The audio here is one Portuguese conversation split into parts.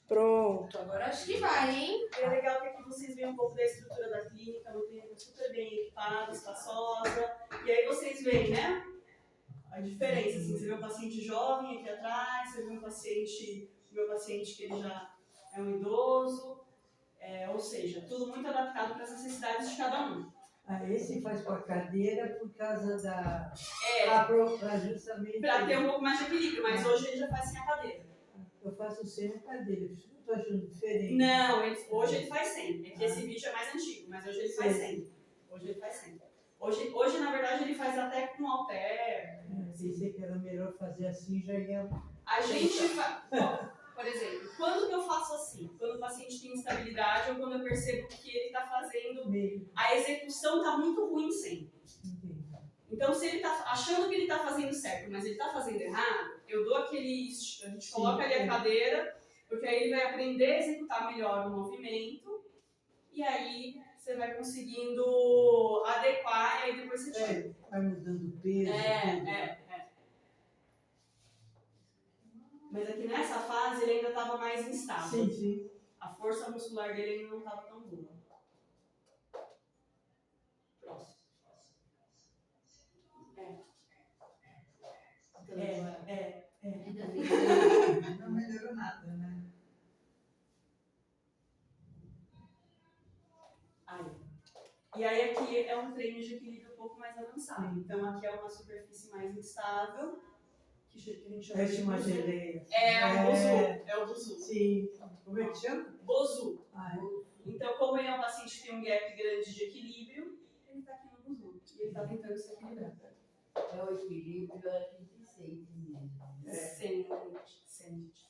Pronto. Agora acho que vai, hein? É legal que aqui vocês veem um pouco da estrutura da clínica, uma clínica super bem equipada, espaçosa. E aí vocês veem, né? A diferença, assim, você vê um paciente jovem aqui atrás, você vê um paciente, meu paciente que ele já é um idoso, ou seja, tudo muito adaptado para as necessidades de cada um. Esse faz com a cadeira por causa da... justamente... Para ter um pouco mais de equilíbrio, mas hoje ele já faz sem a cadeira. Eu faço sem a cadeira, por isso que eu estou achando diferente. Não, hoje ele faz sem. É que esse vídeo é mais antigo, mas hoje ele faz sem. Hoje ele faz sem. Hoje, na verdade, ele faz até com halter. Pensei que era melhor fazer assim, já ia... A gente faz... Por exemplo, quando que eu faço assim? Quando o paciente tem instabilidade ou quando eu percebo que ele está fazendo... A execução está muito ruim sempre. Então, se ele está achando que ele está fazendo certo, mas ele está fazendo errado, eu dou aquele... A gente coloca ali a cadeira, porque aí ele vai aprender a executar melhor o movimento e aí você vai conseguindo adequar e aí depois você tira. Vai mudando o peso. Mas aqui nessa fase ele ainda estava mais instável. Sim. A força muscular dele ainda não estava tão boa. Próximo. Não melhorou nada, né? E aí aqui é um treino de equilíbrio um pouco mais avançado. Então aqui é uma superfície mais instável. Que a gente chama de uma geleia. É o Bozu. Sim. Como é que chama? Bozu. Então, como ele é um paciente que tem um gap grande de equilíbrio, ele está aqui no Bozu. E ele está tentando se equilibrar. É o equilíbrio, a gente sente mesmo. Sente.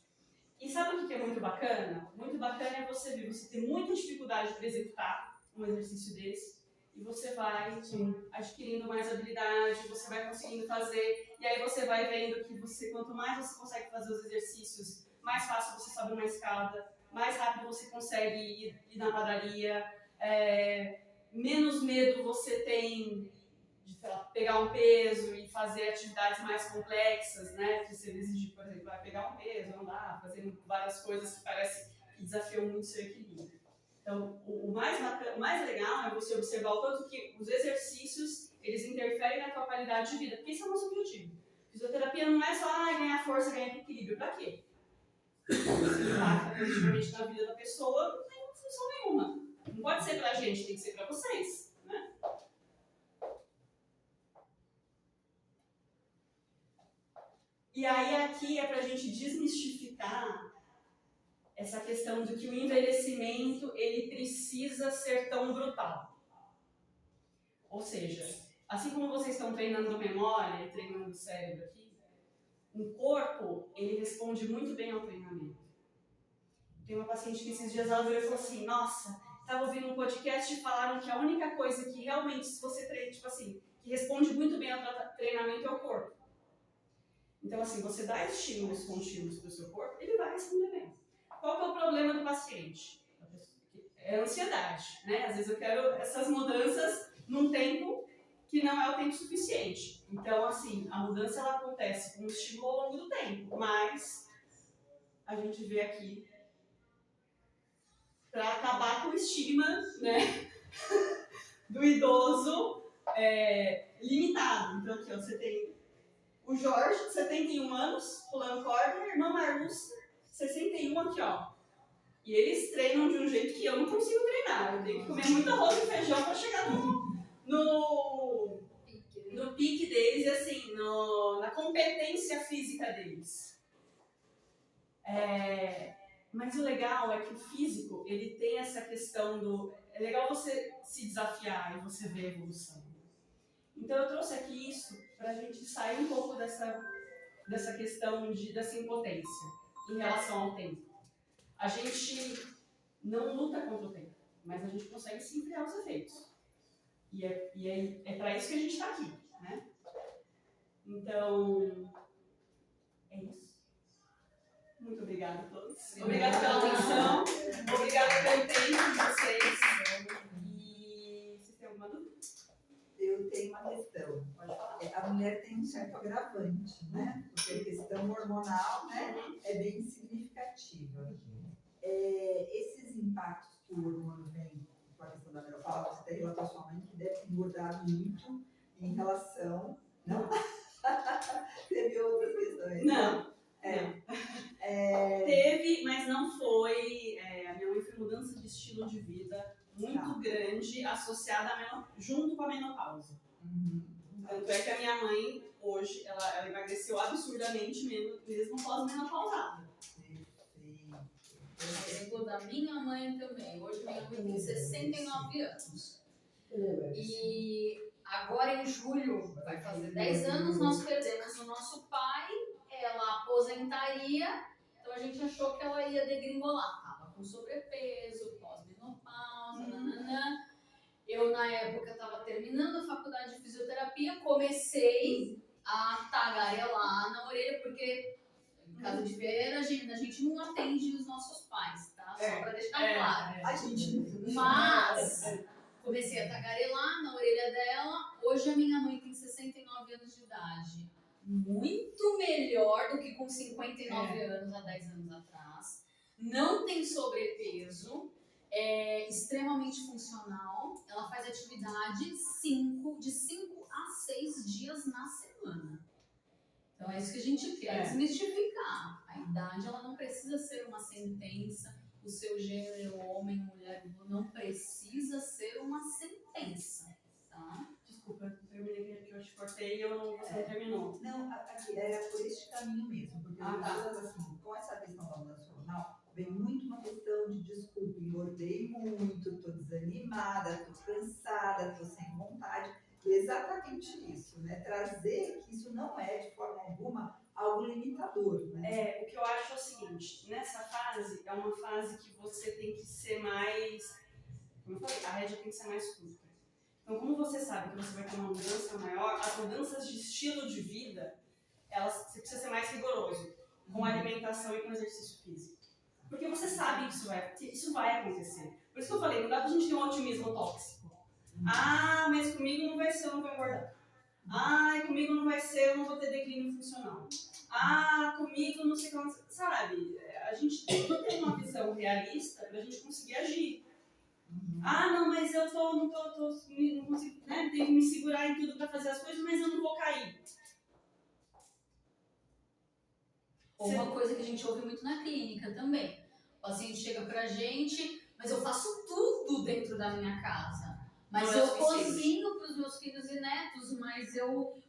E sabe o que é muito bacana? Muito bacana é você ver, você tem muita dificuldade para executar um exercício desse, e você vai adquirindo mais habilidade, você vai conseguindo fazer, e aí você vai vendo que quanto mais você consegue fazer os exercícios, mais fácil você sobe uma escada, mais rápido você consegue ir na padaria, menos medo você tem de pegar um peso e fazer atividades mais complexas, né? Que você exige, por exemplo, vai pegar um peso, andar, fazer várias coisas que parecem que desafiam muito o seu equilíbrio. Então, o mais legal é você observar o quanto que os exercícios, eles interferem na tua qualidade de vida, porque esse é o nosso objetivo. Fisioterapia não é só ganhar força, ganhar equilíbrio. Pra quê? Se impacta positivamente na vida da pessoa, não tem função nenhuma. Não pode ser pra gente, tem que ser pra vocês, né? E aí aqui é pra gente desmistificar essa questão de que o envelhecimento ele precisa ser tão brutal. Ou seja, assim como vocês estão treinando memória e treinando o cérebro aqui, o corpo ele responde muito bem ao treinamento. Tem uma paciente que esses dias ela virou e falou assim, nossa, estava ouvindo um podcast e falaram que a única coisa que realmente, se você treina, tipo assim, que responde muito bem ao treinamento é o corpo. Então assim, você dá estímulos contínuos para o seu corpo, ele vai responder bem. Qual que é o problema do paciente? É a ansiedade, né? Às vezes eu quero essas mudanças num tempo que não é o tempo suficiente. Então, assim, a mudança ela acontece com um estímulo ao longo do tempo, mas a gente vê aqui para acabar com o estigma, né, do idoso limitado. Então, aqui ó, você tem o Jorge, 71 anos, pulando corda, a irmã Marluce, 61 aqui, ó. E eles treinam de um jeito que eu não consigo treinar. Eu tenho que comer muito arroz e feijão para chegar no pique deles e assim, na competência física deles. Mas o legal é que o físico, ele tem essa questão do... É legal você se desafiar e você ver a evolução. Então eu trouxe aqui isso para a gente sair um pouco dessa questão dessa impotência em relação ao tempo. A gente não luta contra o tempo, mas a gente consegue sim criar os efeitos. E é para isso que a gente está aqui, né? Então, é isso. Muito obrigada a todos. Obrigada pela atenção. Obrigada pelo tempo de vocês. E vocês têm alguma dúvida? Eu tenho uma questão. Pode falar. A mulher tem um certo agravante, né? Porque a questão hormonal, né, é bem significativa. impactos que o hormônio vem com a questão da menopausa? Você até relatou a sua mãe que deve ter engordado muito em relação... Não? Teve outras questões? Não. É. Teve, mas não foi. A minha mãe foi mudança de estilo de vida muito grande, associada junto com a menopausa. Tanto é que a minha mãe, hoje, ela emagreceu absurdamente mesmo pós-menopausada. Exemplo da minha mãe também. Hoje minha mãe tem 69 anos. E agora em julho, vai fazer 10 anos, nós perdemos o nosso pai, ela aposentaria, então a gente achou que ela ia degringolar. Tava com sobrepeso, pós-menopausa, nananã. Eu, na época, estava terminando a faculdade de fisioterapia, comecei a tagarelar na orelha, porque em casa de feira a gente não atende os nossos pais, tá? Só para deixar claro. A gente... Mas comecei a tagarelar na orelha dela. Hoje a minha mãe tem 69 anos de idade. Muito melhor do que com 59 anos há 10 anos atrás. Não tem sobrepeso. É extremamente funcional. Ela faz atividade de 5 a 6 dias na semana. Então é isso que a gente quer desmistificar. A idade ela não precisa ser uma sentença. O seu gênero, homem, mulher, não precisa ser uma sentença, tá? Desculpa, eu terminei que eu te cortei e você não terminou. Não, aqui era por este caminho mesmo, porque as pessoas, assim, com essa questão da mudança hormonal, vem muito uma questão de desculpa, engordei muito, tô desanimada, tô cansada, tô sem vontade. E é exatamente isso, né? Trazer que isso não é, de forma alguma, algo limitador, né? O que eu acho é o seguinte, nessa fase, é uma fase que você tem que ser mais, como eu falei, a rédea tem que ser mais curta. Então, como você sabe que você vai ter uma mudança maior, as mudanças de estilo de vida, você precisa ser mais rigoroso com a alimentação e com o exercício físico. Porque você sabe que isso vai acontecer. Por isso que eu falei, não dá pra gente ter um otimismo tóxico. Ah, mas comigo não vai ser, eu não vou engordar. Ah, comigo não vai ser, eu não vou ter declínio funcional. Ah, comigo não sei como, sabe? A gente tem que ter uma visão realista pra gente conseguir agir. Ah, não, mas eu não consigo, né? Tenho que me segurar em tudo pra fazer as coisas, mas eu não vou cair. Ou uma coisa que a gente ouve muito na clínica também. O paciente chega pra gente, mas eu faço tudo dentro da minha casa. Mas eu cozinho para os meus filhos e netos, mas eu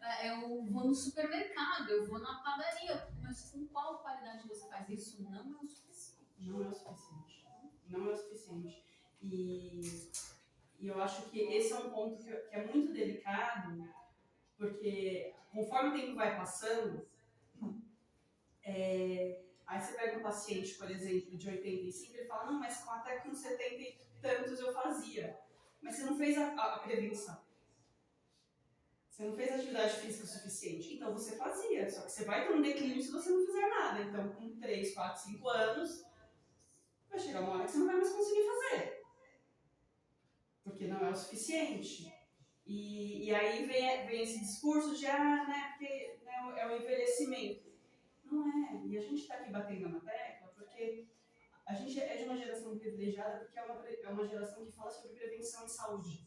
vou no supermercado, eu vou na padaria. Mas com qual qualidade você faz isso? Não é o suficiente. Não é o suficiente. Não é o suficiente. E eu acho que esse é um ponto que é muito delicado, porque conforme o tempo vai passando, aí você pega um paciente, por exemplo, de 85, ele fala, não, mas até com 70 e tantos eu fazia. Mas você não fez a prevenção. Você não fez atividade física o suficiente. Então você fazia, só que você vai ter um declínio se você não fizer nada. Então com 3, 4, 5 anos, vai chegar uma hora que você não vai mais conseguir fazer. Porque não é o suficiente. E aí vem esse discurso de, porque é o envelhecimento. Não é. E a gente está aqui batendo na tecla porque a gente é de uma geração privilegiada porque é uma geração que fala sobre prevenção e saúde.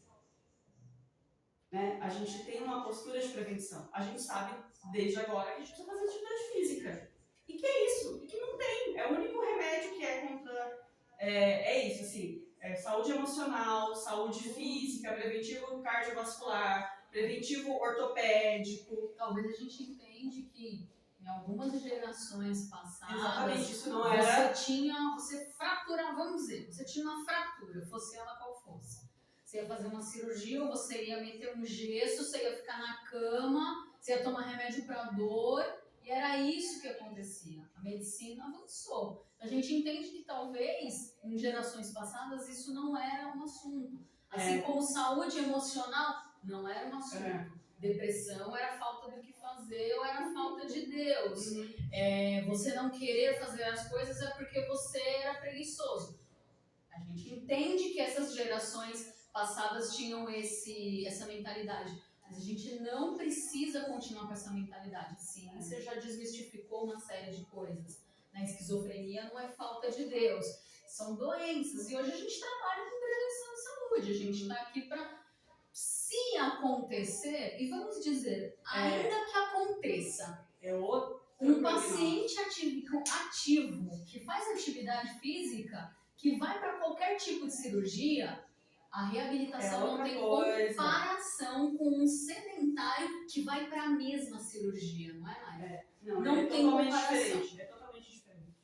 Né? A gente tem uma postura de prevenção. A gente sabe, desde agora, que a gente precisa fazer atividade física. E que é isso? E que não tem. É o único remédio que é contra... É isso, assim. Saúde emocional, saúde física, preventivo cardiovascular, preventivo ortopédico. Talvez a gente entende que em algumas gerações passadas, exatamente, isso não era... você fraturava, vamos dizer, você tinha uma fratura, fosse ela qual fosse. Você ia fazer uma cirurgia, ou você ia meter um gesso, você ia ficar na cama, você ia tomar remédio para dor, e era isso que acontecia. A medicina avançou. A gente entende que talvez, em gerações passadas, isso não era um assunto. Assim como saúde emocional não era um assunto. Depressão era falta do que fazer ou era falta de Deus. Você não querer fazer as coisas é porque você era preguiçoso. A gente entende que essas gerações passadas tinham essa mentalidade, mas a gente não precisa continuar com essa mentalidade. A ciência já desmistificou uma série de coisas. A esquizofrenia não é falta de Deus. são doenças. E hoje a gente trabalha com prevenção de saúde. A gente está aqui para, se acontecer, e vamos dizer, ainda que aconteça, um paciente ativo que faz atividade física, que vai para qualquer tipo de cirurgia, a reabilitação não tem comparação com um sedentário que vai para a mesma cirurgia, não é, Maia? Não tem comparação. É totalmente diferente.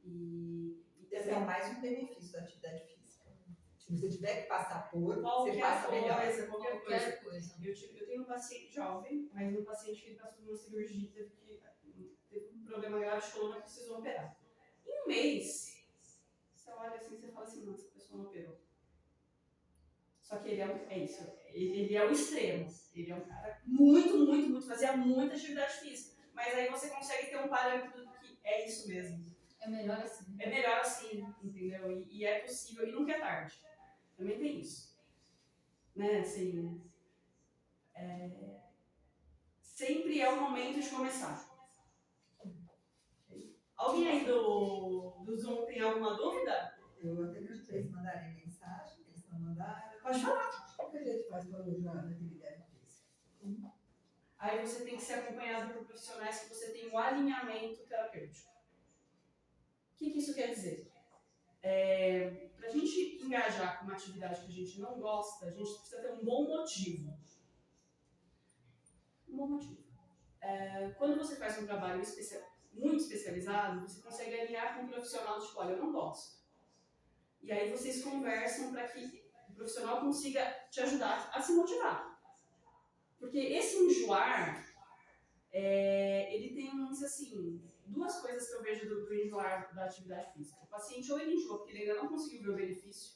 E esse é mais um benefício da atividade física. Se você tiver que passar por, qualquer você passa melhor. Qualquer coisa. Eu tenho um paciente jovem, mas um paciente que passou por uma cirurgia, teve um problema grave de coluna, precisou operar. Em um mês, você olha assim, você fala assim, nossa, a pessoa não operou. Só que ele é o extremo. Ele é um cara muito, fazia muita atividade física. Mas aí você consegue ter um parâmetro do que é isso mesmo. É melhor assim. É melhor assim, entendeu? E é possível, e nunca é tarde. Também tem isso. Né, assim... sempre é o momento de começar. Alguém aí do Zoom tem alguma dúvida? Eu até pedi para eles mandarem mensagem, eles não mandaram. Pode falar. O que a gente faz para melhorar a atividade física? Aí você tem que ser acompanhado por profissionais que você tem um alinhamento terapêutico. O que isso quer dizer? Para a gente engajar com uma atividade que a gente não gosta, a gente precisa ter um bom motivo. Quando você faz um trabalho muito especializado, você consegue alinhar com um profissional tipo, olha, eu não gosto. E aí vocês conversam para que o profissional consiga te ajudar a se motivar. Porque esse enjoar, ele tem, assim, duas coisas que eu vejo do enjoar da atividade física. O paciente ou ele enjoa porque ele ainda não conseguiu ver o benefício.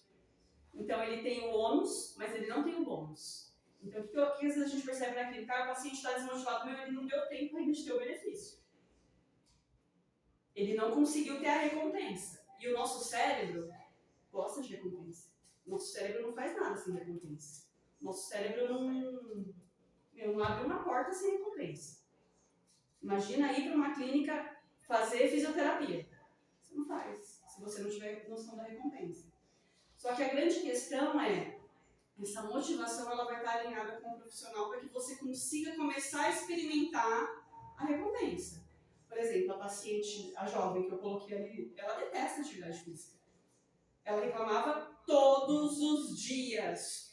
Então ele tem o ônus, mas ele não tem o bônus. Então, o que às vezes a gente percebe na clínica? O paciente está desmotivado, ele não deu tempo ainda de ter o benefício. Ele não conseguiu ter a recompensa. E o nosso cérebro gosta de recompensa. O nosso cérebro não faz nada sem recompensa. O nosso cérebro não abre uma porta sem recompensa. Imagina ir para uma clínica fazer fisioterapia. Você não faz, se você não tiver noção da recompensa. Só que a grande questão essa motivação ela vai estar alinhada com o profissional para que você consiga começar a experimentar a recompensa. Por exemplo, a paciente, a jovem que eu coloquei ali, ela detesta atividade física. Ela reclamava todos os dias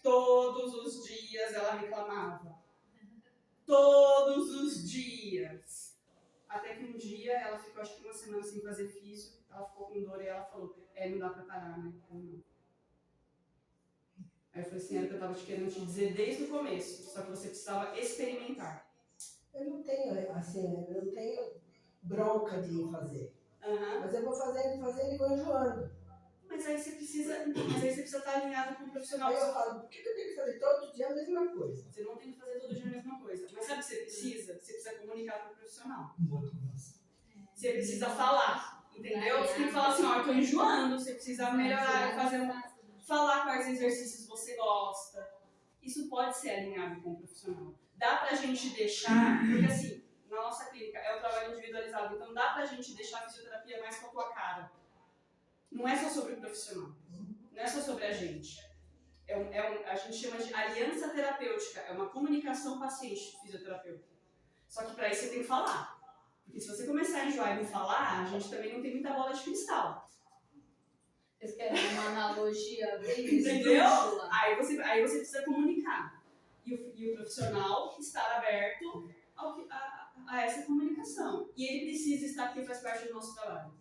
ela reclamava. Todos os dias. Até que um dia ela ficou, acho que uma semana sem fazer físio, ela ficou com dor e ela falou, não dá pra parar, né? Não. Aí eu falei assim, era o que eu estava querendo te dizer desde o começo, só que você precisava experimentar. Eu não tenho bronca de fazer. Mas eu vou fazendo e vou enjoando. Mas aí você precisa estar alinhado com o profissional. Aí eu falo, por que eu tenho que fazer todo dia a mesma coisa? Você não tem que fazer todo dia a mesma coisa. Mas sabe o que você precisa? Você precisa comunicar com o profissional. Você precisa falar, entendeu? Você tem que falar assim, eu tô enjoando, você precisa melhorar, falar quais exercícios você gosta. Isso pode ser alinhado com o profissional. Dá pra gente deixar, porque assim, na nossa clínica é um trabalho individualizado, então dá pra gente deixar a fisioterapia mais com a tua cara. Não é só sobre o profissional, não é só sobre a gente. A gente chama de aliança terapêutica, é uma comunicação paciente-fisioterapeuta. Só que pra isso você tem que falar. Porque se você começar a enjoar e não falar, a gente também não tem muita bola de cristal. Vocês querem uma analogia bem entendeu? Aí você precisa comunicar. E o profissional estar aberto a essa comunicação. E ele precisa estar aqui, faz parte do nosso trabalho.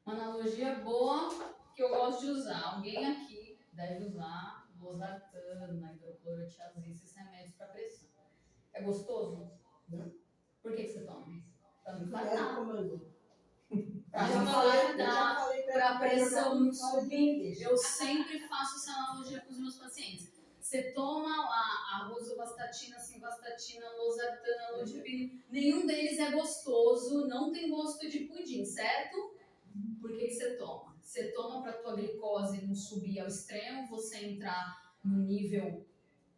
Uma analogia boa que eu gosto de usar. Alguém aqui deve usar losartana, hidroclorotiazida, esses remédios para pressão. É gostoso? Não. Por que você toma? Para não Para a pressão não subir. Eu sempre faço essa analogia com os meus pacientes. Você toma a rosuvastatina, simvastatina, losartana, lodipina, nenhum deles é gostoso, não tem gosto de pudim, certo? Por que você toma? Você toma para a tua glicose não subir ao extremo, você entrar num nível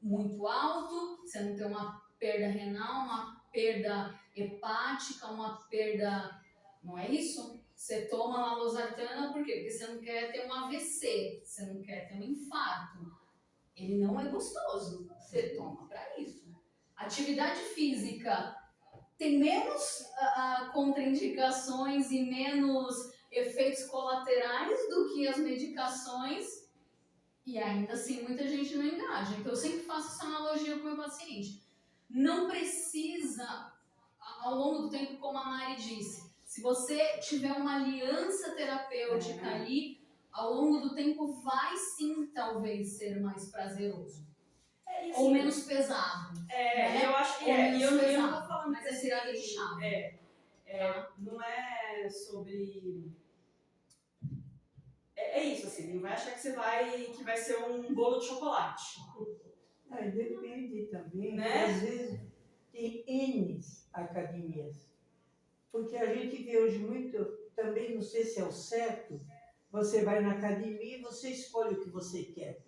muito alto, você não ter uma perda renal, uma perda hepática, uma perda... Não é isso? Você toma lá losartana por quê? Porque você não quer ter um AVC, você não quer ter um infarto. Ele não é gostoso, você toma para isso. Atividade física tem menos contraindicações e menos efeitos colaterais do que as medicações e ainda assim muita gente não engaja. Então eu sempre faço essa analogia com o meu paciente. Não precisa, ao longo do tempo, como a Mari disse, se você tiver uma aliança terapêutica ali, ao longo do tempo vai sim talvez ser mais prazeroso. Ou menos pesado. Né? Eu acho que e eu não tô falando mas é virada de chave. Não é sobre... É isso, assim, não vai achar que vai ser um bolo de chocolate. Depende também, né? Às vezes tem N academias. Porque a gente vê hoje muito, também não sei se é o certo, você vai na academia e você escolhe o que você quer.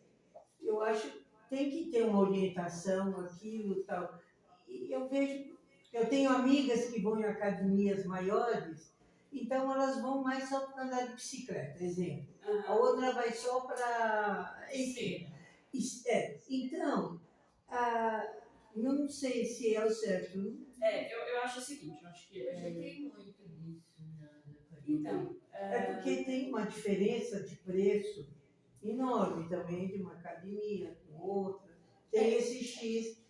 Eu acho que tem que ter uma orientação, aquilo e tal. E eu tenho amigas que vão em academias maiores, então elas vão mais só para andar de bicicleta, exemplo. A outra vai só para... Enfim. Então, não sei se é o certo. Eu acho o seguinte, eu acho que... tem muito disso na academia. Então... porque tem uma diferença de preço enorme também de uma academia com outra. Tem esse X.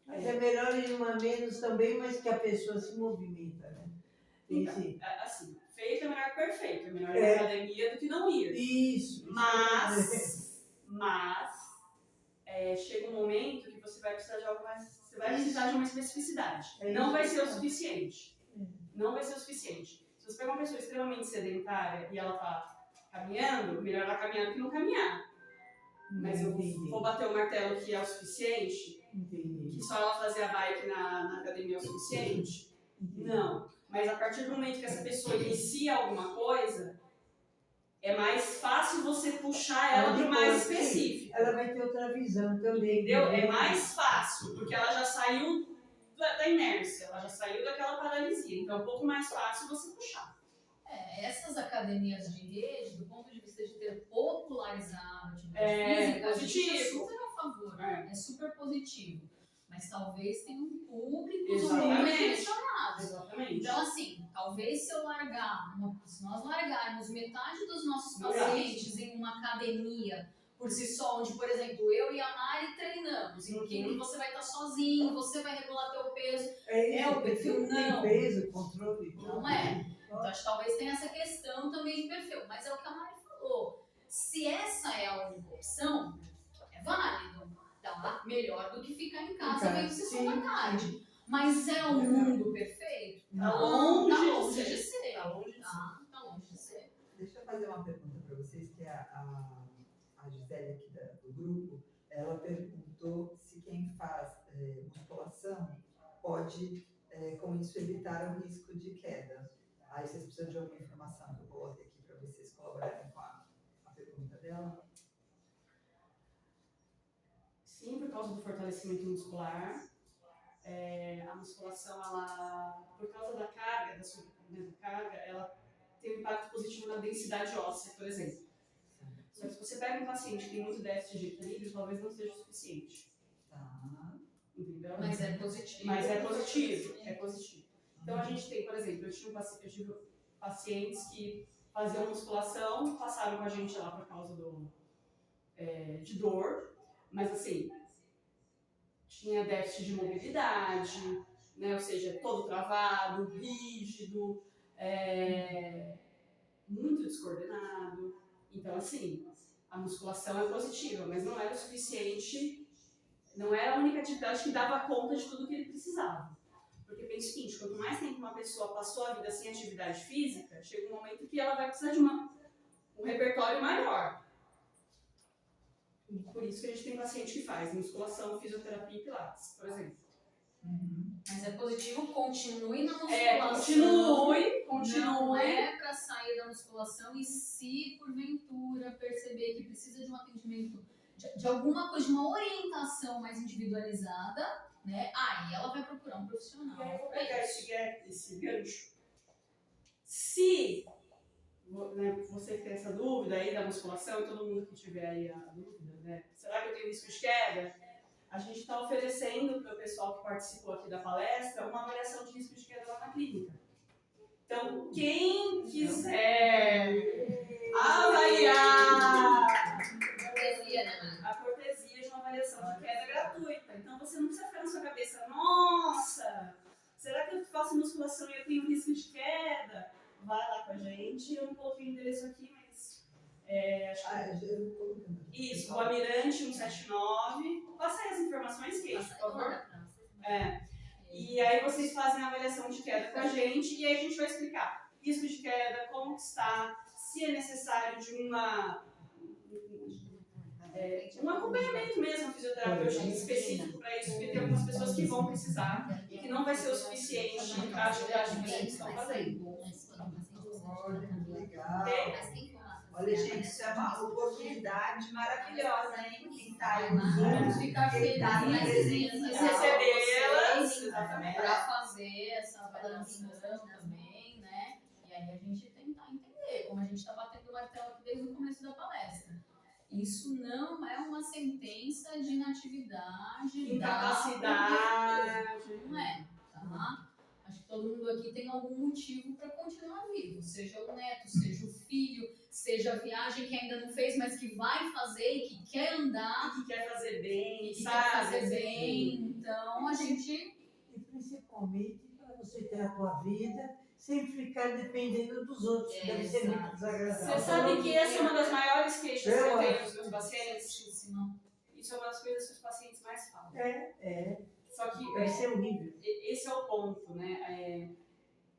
Mas é melhor ir uma menos também, mas que a pessoa se movimenta, né? Então, assim, feito é melhor que perfeito. É melhor ir na academia do que não ir. Isso. Mas chega um momento que você vai precisar de algo mais... Você vai precisar de uma especificidade. Não vai ser o suficiente. Não vai ser o suficiente. Se você pega uma pessoa extremamente sedentária e ela está caminhando, melhor ela caminhar do que não caminhar. Mas eu vou bater o martelo que é o suficiente? Que só ela fazer a bike na academia é o suficiente? Não. Mas a partir do momento que essa pessoa inicia alguma coisa, é mais fácil você puxar ela para o mais específico. Ela vai ter outra visão também. Entendeu? É mais fácil, porque ela já saiu da inércia, ela já saiu daquela paralisia. Então é um pouco mais fácil você puxar. Essas academias de rede, do ponto de vista de ter popularizado a atividade física, positivo. A gente é super a favor, é super positivo. Mas talvez tenha um público direcionado. Exatamente. Então, assim, talvez se nós largarmos metade dos nossos pacientes em uma academia por si só, onde, por exemplo, eu e a Mari treinamos, em que você vai estar sozinho, você vai regular teu peso, o perfil não. Tem peso, controle. Não é. Então, acho que talvez tenha essa questão também de perfil. Mas é o que a Mari falou. Se essa é a única opção, é válido. Tá? Melhor do que ficar em casa vendo sessão da tarde. Mas é o mundo perfeito? Tá longe de ser. Tá longe de ser. Deixa eu fazer uma pergunta para vocês, que a Gisele aqui do grupo, ela perguntou se quem faz musculação pode, com isso, evitar o risco de queda. Aí vocês precisam de alguma informação que eu coloquei aqui para vocês colaborarem com a pergunta dela. Sim, por causa do fortalecimento muscular. A musculação, por causa da carga, da sobrecarga, ela tem um impacto positivo na densidade óssea, por exemplo. Só que se você pega um paciente que tem muito déficit de equilíbrio, talvez não seja o suficiente. Entendeu? Mas é positivo. É positivo. Então a gente tem, por exemplo, eu tive pacientes que faziam musculação, passaram com a gente lá por causa de dor, mas assim, tinha déficit de mobilidade, né? Ou seja, todo travado, rígido, muito descoordenado. Então, assim, a musculação é positiva, mas não era o suficiente, não era a única atividade que dava conta de tudo que ele precisava. Porque pensa o seguinte, quanto mais tempo uma pessoa passou a vida sem atividade física, chega um momento que ela vai precisar de um repertório maior. Por isso que a gente tem paciente que faz musculação, fisioterapia e pilates, por exemplo. Mas é positivo, continue na musculação. Continue. Não é para sair da musculação e se porventura perceber que precisa de um atendimento, de alguma coisa, de uma orientação mais individualizada, né? Aí ela vai procurar um profissional. E aí eu vou pegar esse gancho. Se você que tem essa dúvida aí da musculação, todo mundo que tiver aí a dúvida, né? Será que eu tenho risco de queda? A gente está oferecendo para o pessoal que participou aqui da palestra uma avaliação de risco de queda lá na clínica. Então, quem quiser avaliar a cortesia de uma avaliação de queda gratuita. Então, você não precisa ficar na sua cabeça, nossa, será que eu faço musculação e eu tenho risco de queda? Vai lá com a gente. Eu não coloquei o endereço aqui, mas... acho que... Isso, o Almirante 179. Passa aí as informações, Kate, por favor. E aí vocês fazem a avaliação de queda com a gente e aí a gente vai explicar risco de queda, como que está, se é necessário de um acompanhamento mesmo fisioterapêutico específico para isso, porque tem algumas pessoas que vão precisar e que não vai ser o suficiente para a atividade que vocês estão fazendo. Legal. Olha, gente, isso é uma oportunidade maravilhosa, hein? Quem está aí no Vamos Zoom, ficar quem tá felizes presencial. Recebê-las, exatamente. para fazer essa avaliação também, né? E aí a gente tentar entender, como a gente está batendo o martelo aqui desde o começo da palestra. Isso não é uma sentença de inatividade, incapacidade. Não é, tá? Acho que todo mundo aqui tem algum motivo para continuar vivo, seja o neto, seja o filho, seja a viagem que ainda não fez, mas que vai fazer e que quer andar. E que quer fazer bem, que sabe? quer fazer bem. Então, a gente... E principalmente para você ter a tua vida sem ficar dependendo dos outros. Deve ser muito desagradável. Você sabe que essa é uma das maiores queixas que eu tenho dos meus pacientes? Isso Isso é uma das coisas que os pacientes mais falam. Só que Deve ser horrível. Esse é o ponto, né?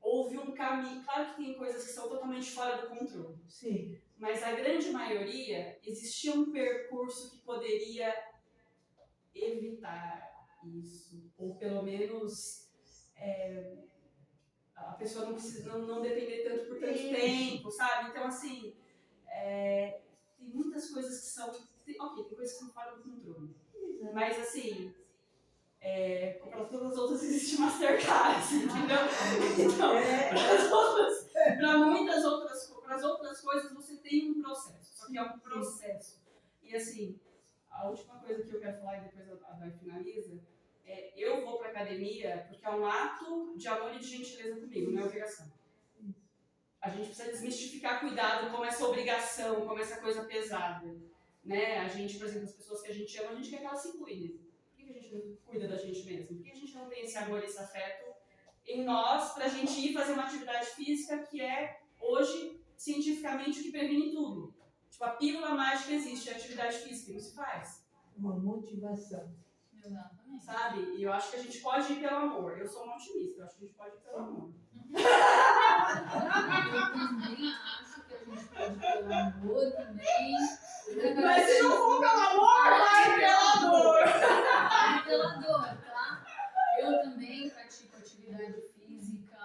Houve um caminho. Claro que tem coisas que são totalmente fora do controle. Sim. Mas a grande maioria, existia um percurso que poderia evitar isso. Ou pelo menos a pessoa não precisa não depender tanto por tanto tempo, sabe? Então, assim, tem muitas coisas que são... tem coisas que são fora do controle. Mas, assim... para todas as outras existe Mastercard, entendeu? Então, para as outras coisas você tem um processo, só que é um processo. E assim, a última coisa que eu quero falar e depois a Dai finaliza, eu vou para academia porque é um ato de amor e de gentileza comigo, não é obrigação. A gente precisa desmistificar cuidado como essa obrigação, como essa coisa pesada. Né? A gente, por exemplo, as pessoas que a gente ama, a gente quer que elas se cuidem. Por que a gente não cuida da gente mesmo? Por que a gente não tem esse amor, esse afeto em nós pra gente ir fazer uma atividade física que é, hoje, cientificamente, o que previne tudo? Tipo, a pílula mágica existe, a atividade física não se faz. Uma motivação. Exatamente. Sabe? E eu acho que a gente pode ir pelo amor. Eu sou uma otimista, eu acho que a gente pode ir pelo amor. Eu também acho que a gente pode ir pelo amor também. Mas se não for pelo amor, vai pela dor! Vai pela dor, tá? Eu também pratico atividade física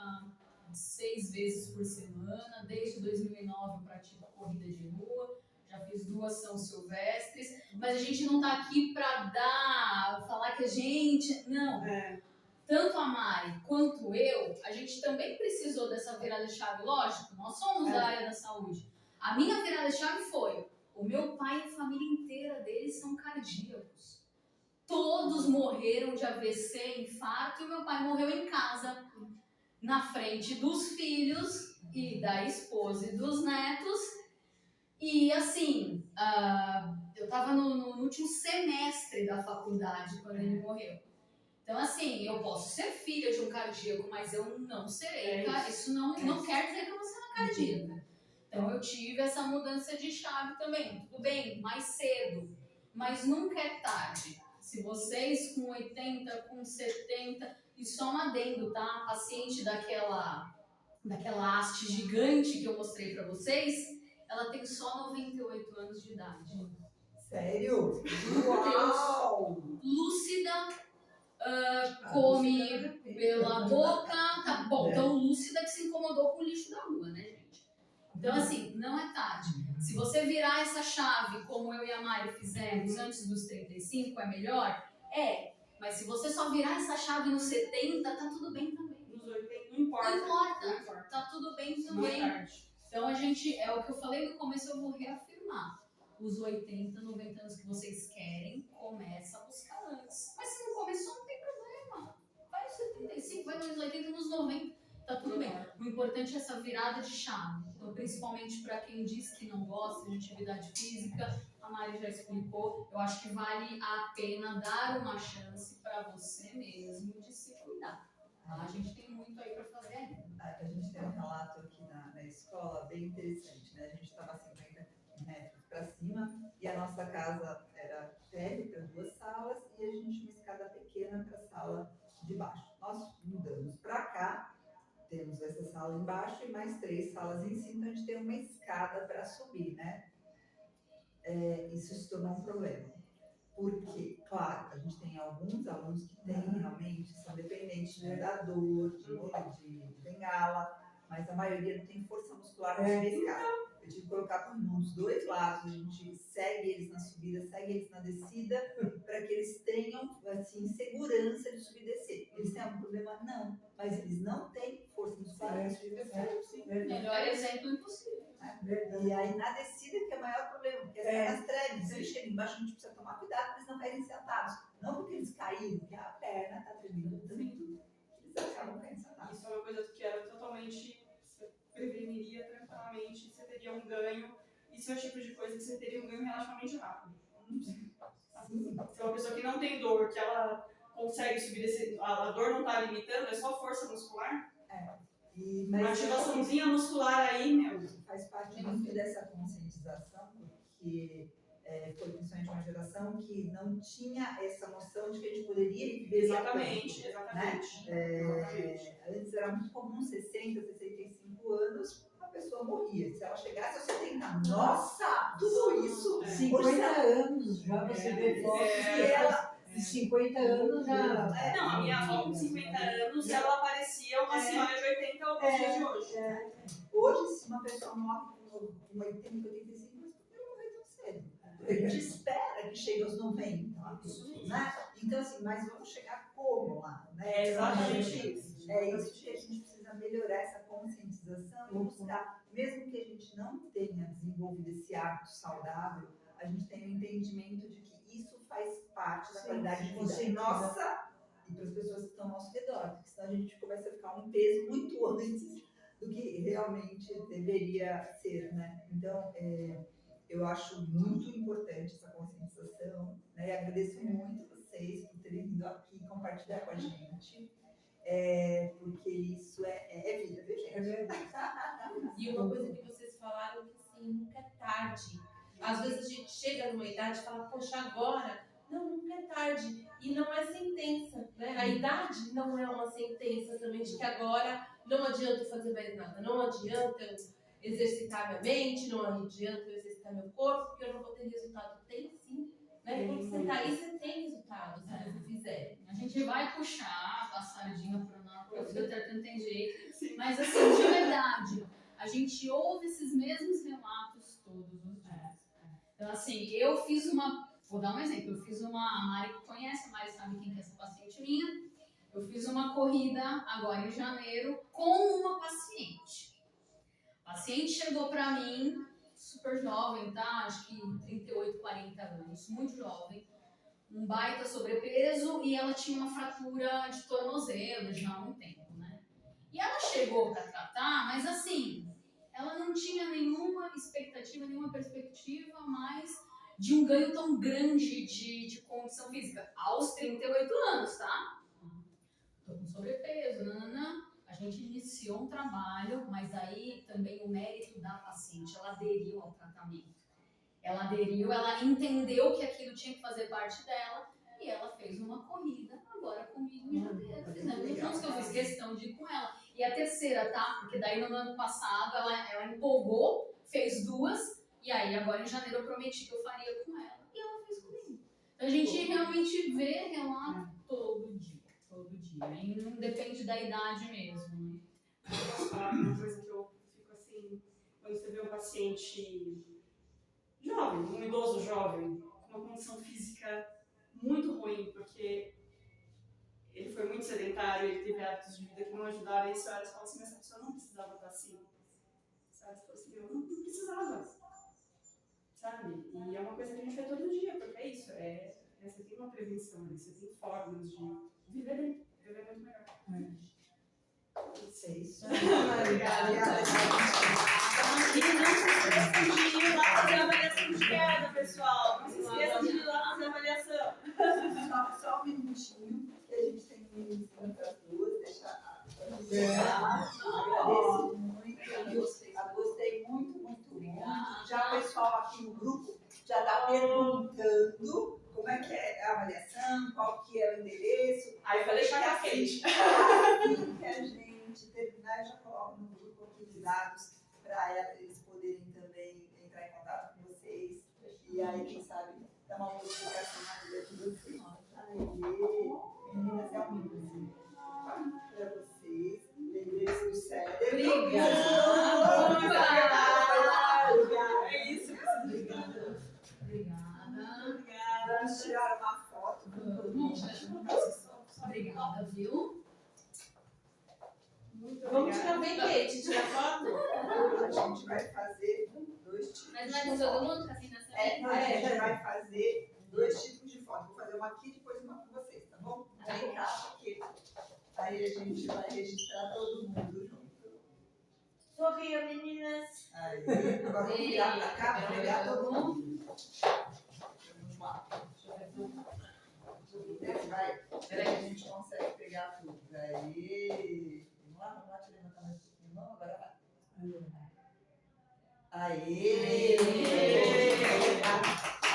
6 vezes por semana. Desde 2009 eu pratico corrida de rua. Já fiz 2 São Silvestres. Mas a gente não tá aqui pra falar que a gente... Não. Tanto a Mari quanto eu, a gente também precisou dessa virada de chave. Lógico, nós somos da área da saúde. A minha virada de chave foi... O meu pai e a família inteira deles são cardíacos. Todos morreram de AVC, infarto, e o meu pai morreu em casa, na frente dos filhos e da esposa e dos netos. E assim, eu estava no último semestre da faculdade quando ele morreu. Então assim, eu posso ser filha de um cardíaco, mas eu não serei. Isso não quer dizer que eu vou ser uma cardíaca. Então eu tive essa mudança de chave também. Tudo bem, mais cedo, mas nunca é tarde. Se vocês com 80, com 70, e só um adendo, tá? Paciente daquela haste gigante que eu mostrei pra vocês, ela tem só 98 anos de idade. Sério? Uau! Lúcida, come pela boca, tá bom. Então lúcida que se incomodou com o lixo da rua, né, gente? Então, assim, não é tarde. Se você virar essa chave, como eu e a Mari fizemos antes dos 35, é melhor? Mas se você só virar essa chave nos 70, tá tudo bem também. Nos 80, não importa. Não importa. Tá tudo bem também. Não é tarde. Então a gente, é o que eu falei no começo, eu vou reafirmar. Os 80, 90 anos que vocês querem, começa a buscar antes. Mas se não começou, não tem problema. Vai nos 75, vai nos 80, nos 90, tá tudo bem. O importante é essa virada de chave. Então, principalmente para quem diz que não gosta de atividade física, a Mari já explicou, eu acho que vale a pena dar uma chance para você mesmo de se cuidar. Tá? A gente tem muito aí para fazer ainda. A gente tem um relato aqui na escola bem interessante, né? A gente estava 50 metros para cima e a nossa casa era térrea para 2 salas e a gente tinha uma escada pequena para a sala de baixo. Nós mudamos para cá, temos essa sala embaixo e mais 3 salas em cima, então a gente tem uma escada para subir, né? Isso se tornou um problema. Porque, claro, a gente tem alguns alunos que têm realmente, são dependentes de andador, de bengala, mas a maioria não tem força muscular para subir a escada. Eu tive que colocar com irmão dos 2 lados, a gente segue eles na subida, segue eles na descida, para que eles tenham, assim, segurança de subir e descer. Eles têm algum problema? Não, mas eles não têm força muscular para subir e descer. Melhor exemplo impossível. E aí na descida que é o maior problema, porque as pernas tremem, se eles chegam embaixo a gente precisa tomar cuidado para eles não caírem sentados. Não porque eles caíram, porque a perna está tremendo tanto, eles acabam caindo sentados. Isso é uma coisa que era totalmente, você preveniria tranquilamente, você teria um ganho, isso é o tipo de coisa que você teria um ganho relativamente rápido. Sim. Se é uma pessoa que não tem dor, que ela consegue subir desse, a dor não está limitando, é só força muscular, uma ativaçãozinha muscular aí, meu. Faz parte muito dessa conscientização, porque foi principalmente uma geração que não tinha essa noção de que a gente poderia viver. Exatamente. Antes era muito comum 60, 65 anos, a pessoa morria. Se ela chegasse aos 70, nossa, tudo isso! 50 anos já você vê fotos. De 50 anos já. Não, a minha avó com 50 anos, ela parecia uma senhora de 80 ou dias de hoje. Hoje, se uma pessoa morre com 80, 85, mas por que ela morrer tão cedo? A gente espera que chegue aos 90, né? Então, assim, mas vamos chegar como lá? Né? Exatamente isso. É isso que a gente precisa melhorar essa conscientização e buscar, mesmo que a gente não tenha desenvolvido esse hábito saudável, a gente tem o entendimento de que isso faz parte da qualidade de vida nossa e para as pessoas que estão ao nosso redor, porque senão a gente começa a ficar um peso muito antes do que realmente deveria ser, né? Então, eu acho muito importante essa conscientização, né? E agradeço muito vocês por terem vindo aqui compartilhar com a gente, porque isso é vida, viu, gente? É verdade. E uma coisa que vocês falaram que assim, nunca é tarde. Às vezes a gente chega numa idade e fala, poxa, agora, não, nunca é tarde. E não é sentença, né? A idade não é uma sentença também de que agora não adianta fazer mais nada, não adianta eu exercitar minha mente, não adianta eu exercitar meu corpo, porque eu não vou ter resultado. Tem sim, né? Quando você tá aí, você tem resultado, se você fizer. A gente vai puxar a sardinha para o fisioterapeuta, não tem jeito. Mas assim, de verdade, a gente ouve esses mesmos relatos todos os dias. Então assim, eu fiz vou dar um exemplo, a Mari conhece, a Mari sabe quem é essa paciente minha. Eu fiz uma corrida agora em janeiro com uma paciente. A paciente chegou para mim, super jovem, tá? Acho que 38, 40 anos, muito jovem. Um baita sobrepeso e ela tinha uma fratura de tornozelo já há um tempo, né? E ela chegou para tratar, mas assim, ela não tinha nenhuma expectativa, nenhuma perspectiva mais de um ganho tão grande de condição física. Aos 38 anos, tá? Tô com sobrepeso, nananã. A gente iniciou um trabalho, mas aí também o mérito da paciente, ela aderiu ao tratamento. Ela aderiu, ela entendeu que aquilo tinha que fazer parte dela e ela fez uma corrida agora comigo em janeiro. Fizemos juntos, que eu fiz questão de ir com ela. E a terceira, tá? Porque daí no ano passado ela empolgou, fez 2, e aí agora em janeiro eu prometi que eu faria com ela. E ela fez comigo. Então a gente realmente vê relato todo dia. E não depende da idade mesmo, né? Eu posso falar uma coisa que eu fico assim, quando você vê um paciente jovem, um idoso jovem, com uma condição física muito ruim, porque ele foi muito sedentário, ele teve hábitos de vida que não ajudaram, e aí você olha e fala assim, mas essa pessoa não precisava estar assim. sabe? Você fala assim, eu não precisava, sabe? E é uma coisa que a gente vê todo dia, porque é isso, você tem uma prevenção ali, você tem formas de viver bem, viver muito melhor. Vocês. Obrigada. E não se esqueçam de ir lá fazer a avaliação de queda, pessoal. Não se esqueçam de ir lá fazer a avaliação. Só um minutinho, que a gente tem um minutinho para as duas, deixar. Agradeço muito. Gostei muito. Já o pessoal aqui no grupo já está perguntando como é que é a avaliação, qual que é o endereço. Aí eu vou deixar com a Kate. Assim que a gente terminar, eu já coloco no grupo aqui os dados para eles poderem também entrar em contato com vocês. E aí, quem sabe, dar uma modificação na vida de vocês. Aê, meninas, é um minuto para vocês. Lembrem-se do cérebro. É isso. Obrigada. Vamos tirar uma foto. Obrigada, viu? Muito Vamos obrigada. tirar bem, Kate, tirar foto? A gente vai fazer 2 tipos. Mas não é de todo mundo que assina essa A gente vai fazer 2 tipos de foto. Vou fazer uma aqui e depois uma com vocês, tá bom? Vem cá, porque aí a gente vai registrar todo mundo junto. Sorria, meninas. Aí, agora vamos virar pra cá para pegar todo mundo. Vamos lá. Vai. Peraí que a gente consegue pegar tudo. Aí. Vamos lá, te levantar mais um pouquinho. Não, agora vai. Aê!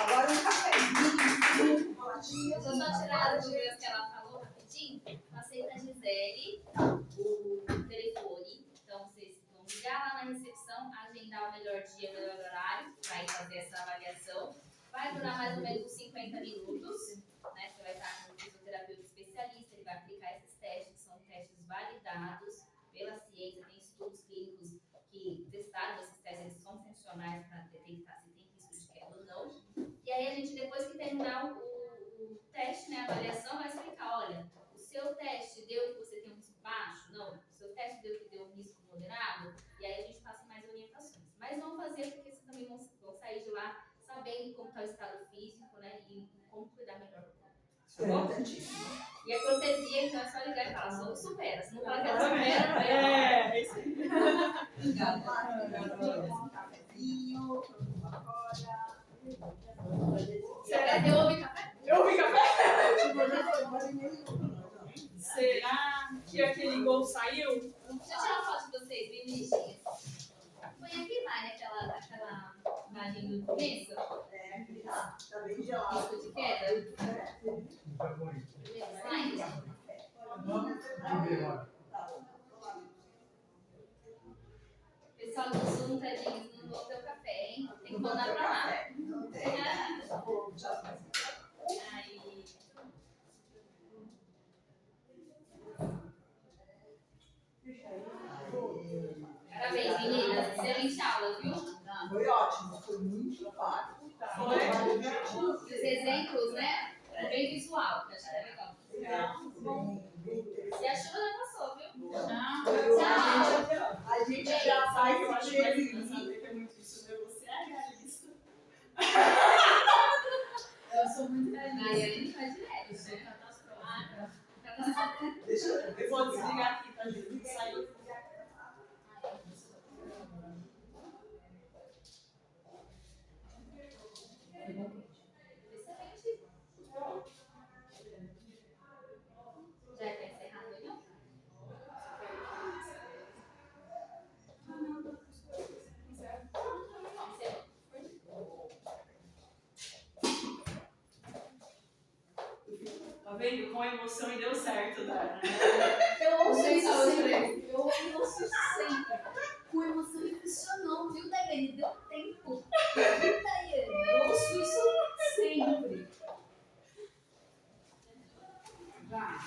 Agora um cafezinho, bolatinha. Deixa eu só tirar as dúvidas que ela falou rapidinho. Passei pra Gisele o telefone. Então, vocês vão ligar lá na recepção, agendar o melhor dia, o melhor horário, para ir fazer essa avaliação. Vai durar mais ou menos uns 50 minutos. Né? Você vai estar com um fisioterapeuta especialista, ele vai aplicar esses testes, que são testes validados pela ciência, tem estudos clínicos que testaram esses testes, eles são funcionais para detectar se tem risco de queda ou não. E aí a gente, depois que terminar o teste, né, a avaliação, vai explicar, olha, o seu teste deu que você tem um risco baixo? Não. O seu teste deu que deu um risco moderado? E aí a gente passa mais orientações. Mas vão fazer porque vocês também vão sair de lá sabendo como está o estado físico, né, e como cuidar melhor do corpo. Tá bom? E a cortesia, então, é só ligar e falar, só supera. Se não falar que ela supera, não é. É isso aí. Um cafezinho, uma cola. Você quer ter ouve café? Eu vi café. Será que aquele gol saiu? Deixa eu tirar uma foto de vocês, bem bonitinhas. Põe aqui, Mari, aquela imagem do começo. Tá bem gelado. Risco de queda. Slide. Pessoal do Zoom, tadinhos, não vou ter o café, hein? Tem que mandar pra lá. Não tem, né? Aí. Parabéns, meninas. Excelente aula, viu? Foi ótimo, foi muito claro. Foi. Os exemplos, né? Bem visual, que eu achei legal. E a chuva já passou, viu? Tchau. A gente já vai Eu acho se mais prevenir. engraçado que é muito isso, né? Você é realista. Eu sou muito realista. Nayane faz direto. Eu sou catastrófica. Deixa eu Eu vou desligar aqui, tá, gente? Saiu. Excelente. Já é pra encerrar a reunião? Tá vendo? Com emoção e deu certo, tá? Eu ouço Vocês isso são sempre. Eu ouço isso sempre. Com emoção e funcionou, viu, Daiane? Deu tempo. Viu, Daiane? Eu ouço isso sempre. Vai.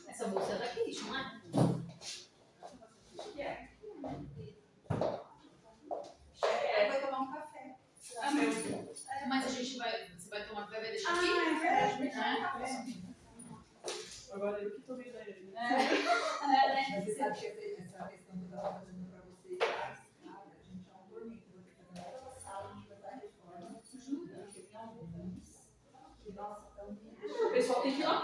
Essa bolsa é da Kate, não é? Vai tomar um café. Ah, meu Deus. Mas a gente vai. Você vai tomar, vai deixar Agora eu que tô vendo ele. Mas você sabe que essa questão que eu estava fazendo para vocês, a gente é um tormento, vou ter que fazer uma sala de fazer a reforma. Porque tem alguns que, nossa, estão me deixando. O pessoal tem que ir lá,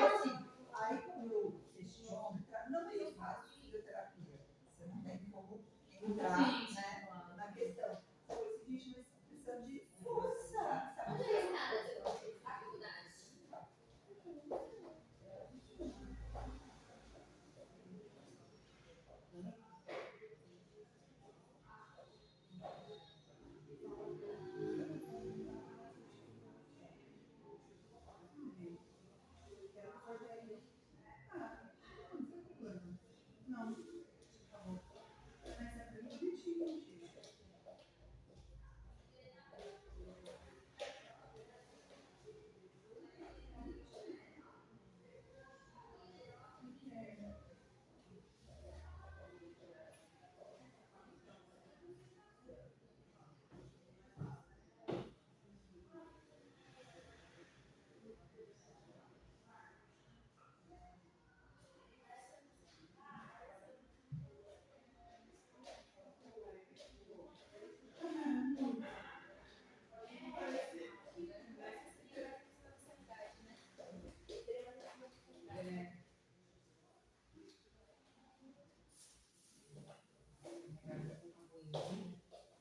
Assim, aí como eu questiono, não eu faço fisioterapia, você não tem como entrar, né, na questão. Eu falei assim, gente, mas precisa de força, Não sabe? fez nada de dificuldade. Não, tá bom. Mas é bem bonitinho, gente.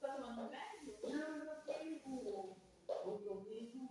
Tá tomando um remédio? Não, eu tenho o domínio.